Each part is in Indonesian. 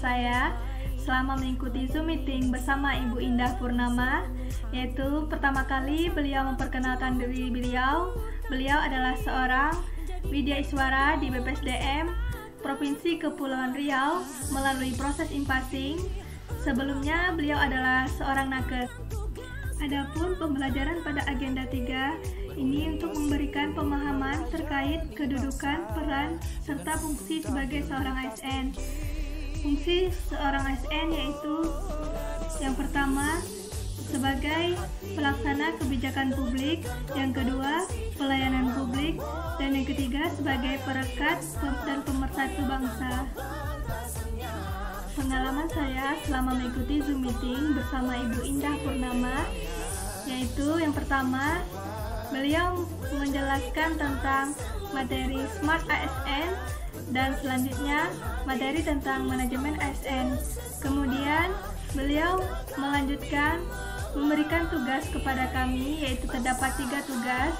saya selama mengikuti Zoom meeting bersama Ibu Indah Purnama, yaitu pertama kali beliau memperkenalkan diri beliau. Beliau adalah seorang widyaswara di BPSDM Provinsi Kepulauan Riau melalui proses in-passing. Sebelumnya beliau adalah seorang nakes. Adapun pembelajaran pada agenda 3 ini untuk memberikan pemahaman terkait kedudukan, peran, serta fungsi sebagai seorang ASN. Fungsi seorang ASN yaitu yang pertama sebagai pelaksana kebijakan publik, yang kedua pelayanan publik, dan yang ketiga sebagai perekat dan pemersatu bangsa. Pengalaman saya selama mengikuti Zoom meeting bersama Ibu Indah Purnama, yaitu yang pertama, beliau menjelaskan tentang materi Smart ASN dan selanjutnya materi tentang manajemen ASN. Kemudian beliau melanjutkan memberikan tugas kepada kami, yaitu terdapat 3 tugas.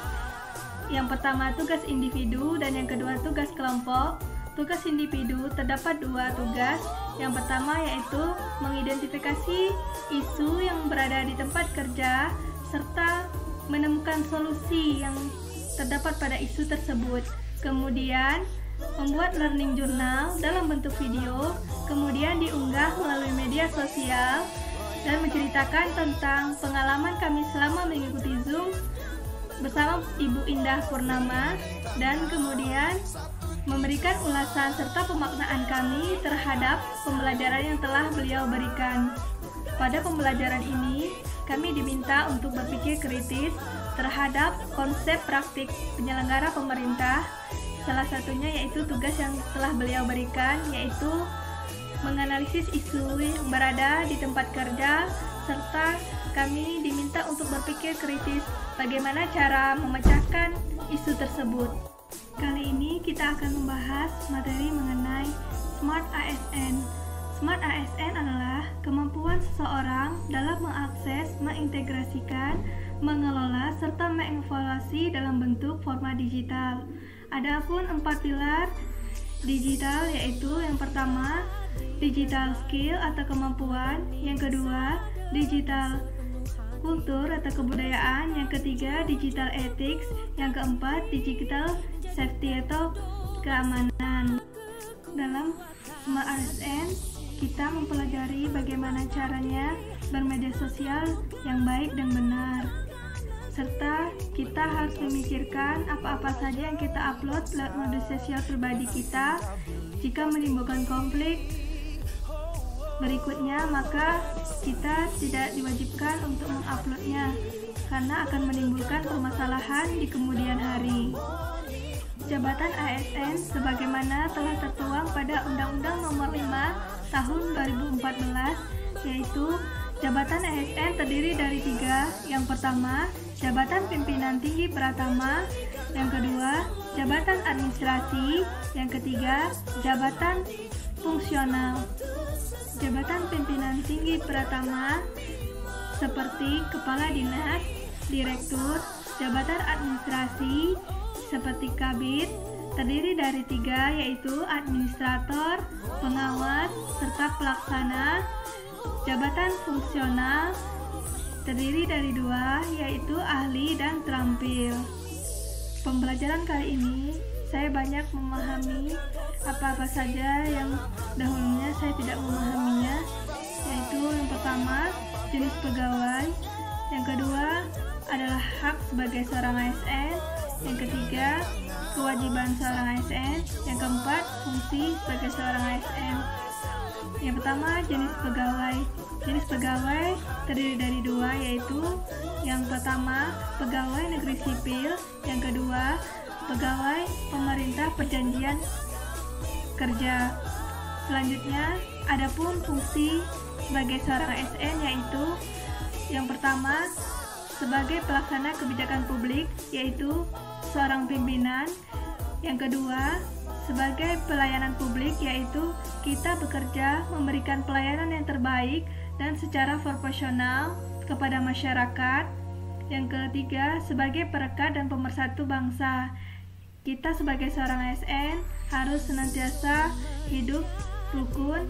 Yang pertama tugas individu dan yang kedua tugas kelompok. Tugas individu terdapat 2 tugas. Yang pertama yaitu mengidentifikasi isu yang berada di tempat kerja serta menemukan solusi yang terdapat pada isu tersebut. Kemudian membuat learning journal dalam bentuk video, kemudian diunggah melalui media sosial dan menceritakan tentang pengalaman kami selama mengikuti Zoom bersama Ibu Indah Purnama, dan kemudian memberikan ulasan serta pemaknaan kami terhadap pembelajaran yang telah beliau berikan. Pada pembelajaran ini, kami diminta untuk berpikir kritis terhadap konsep praktik penyelenggara pemerintah. Salah satunya yaitu tugas yang telah beliau berikan, yaitu menganalisis isu yang berada di tempat kerja, serta kami diminta untuk berpikir kritis bagaimana cara memecahkan isu tersebut. Kali ini kita akan membahas materi mengenai Smart ASN. Smart ASN adalah kemampuan seseorang dalam mengakses, mengintegrasikan, mengelola, serta mengevaluasi dalam bentuk format digital. Adapun 4 pilar digital yaitu yang pertama, digital skill atau kemampuan, yang kedua, digital kultur atau kebudayaan, yang ketiga, digital ethics, yang keempat, digital safety atau keamanan. Dalam Smart ASN, kita mempelajari bagaimana caranya bermedia sosial yang baik dan benar, serta kita harus memikirkan apa-apa saja yang kita upload lewat media sosial pribadi kita. Jika menimbulkan konflik berikutnya, maka kita tidak diwajibkan untuk menguploadnya karena akan menimbulkan permasalahan di kemudian hari. Jabatan ASN sebagaimana telah tertuang pada Undang-Undang Nomor 5 Tahun 2014, yaitu jabatan ASN terdiri dari 3. Yang pertama, jabatan pimpinan tinggi pratama, yang kedua, jabatan administrasi, yang ketiga, jabatan fungsional. Jabatan pimpinan tinggi pratama seperti kepala dinas, direktur. Jabatan administrasi seperti kabid terdiri dari 3, yaitu administrator, pengawas, serta pelaksana. Jabatan fungsional terdiri dari 2, yaitu ahli dan terampil. Pembelajaran kali ini saya banyak memahami apa-apa saja yang dahulunya saya tidak memahaminya, yaitu yang pertama jenis pegawai, yang kedua adalah hak sebagai seorang ASN, yang ketiga kewajiban seorang ASN, yang keempat fungsi sebagai seorang ASN. Yang pertama jenis pegawai. Jenis pegawai terdiri dari 2, yaitu yang pertama pegawai negeri sipil, yang kedua pegawai pemerintah perjanjian kerja. Selanjutnya, adapun fungsi sebagai seorang ASN yaitu yang pertama sebagai pelaksana kebijakan publik, yaitu seorang pimpinan. Yang kedua, sebagai pelayanan publik, yaitu kita bekerja memberikan pelayanan yang terbaik dan secara proporsional kepada masyarakat. Yang ketiga, sebagai perekat dan pemersatu bangsa. Kita sebagai seorang ASN harus senantiasa hidup rukun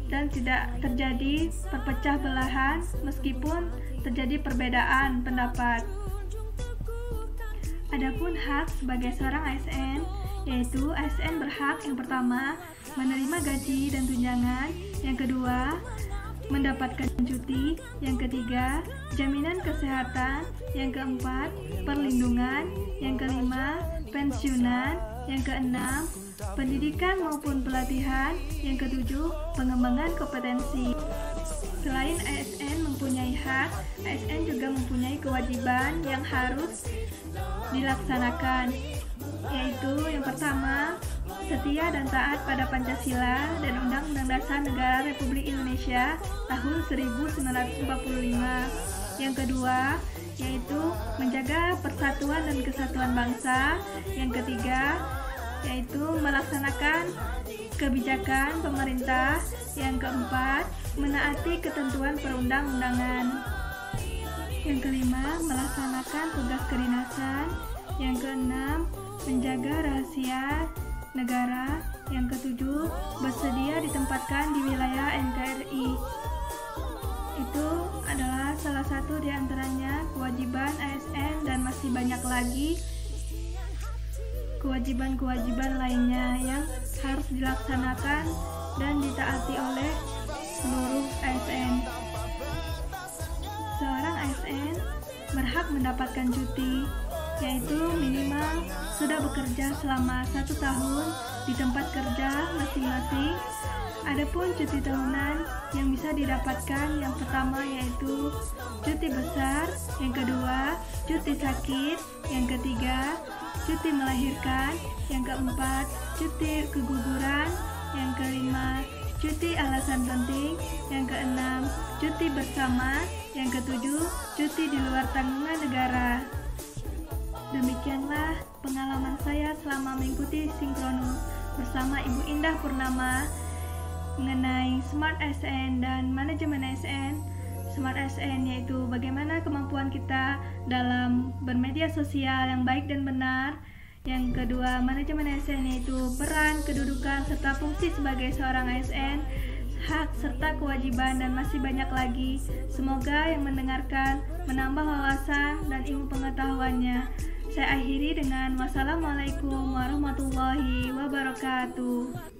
dan tidak terjadi perpecah belahan meskipun terjadi perbedaan pendapat. Adapun hak sebagai seorang ASN, yaitu ASN berhak yang pertama menerima gaji dan tunjangan, yang kedua mendapatkan cuti, yang ketiga jaminan kesehatan, yang keempat perlindungan, yang kelima pensiunan, yang keenam pendidikan maupun pelatihan, yang ketujuh pengembangan kompetensi. Selain ASN mempunyai hak, ASN juga mempunyai kewajiban yang harus dilaksanakan, yaitu yang pertama setia dan taat pada Pancasila dan Undang-Undang Dasar Negara Republik Indonesia tahun 1945. Yang kedua yaitu menjaga persatuan dan kesatuan bangsa. Yang ketiga yaitu melaksanakan kebijakan pemerintah. Yang keempat, menaati ketentuan perundang-undangan. Yang kelima, melaksanakan tugas kedinasan. Yang keenam, menjaga rahasia negara. Yang ketujuh, bersedia ditempatkan di wilayah NKRI. Itu adalah salah satu di antaranya kewajiban ASN, dan masih banyak lagi kewajiban-kewajiban lainnya yang harus dilaksanakan dan ditaati oleh seluruh ASN. Seorang ASN berhak mendapatkan cuti, yaitu minimal sudah bekerja selama 1 tahun di tempat kerja masing-masing. Adapun cuti tahunan yang bisa didapatkan, yang pertama yaitu cuti besar, yang kedua cuti sakit, yang ketiga cuti melahirkan, yang keempat cuti keguguran, yang kelima cuti alasan penting, yang keenam cuti bersama, yang ketujuh cuti di luar tanggungan negara. Demikianlah pengalaman saya selama mengikuti sinkronus bersama Ibu Indah Purnama mengenai Smart ASN dan manajemen ASN. Smart ASN yaitu bagaimana kemampuan kita dalam bermedia sosial yang baik dan benar. Yang kedua, manajemen ASN yaitu peran, kedudukan, serta fungsi sebagai seorang ASN, hak serta kewajiban, dan masih banyak lagi. Semoga yang mendengarkan menambah wawasan dan ilmu pengetahuannya. Saya akhiri dengan wassalamualaikum warahmatullahi wabarakatuh.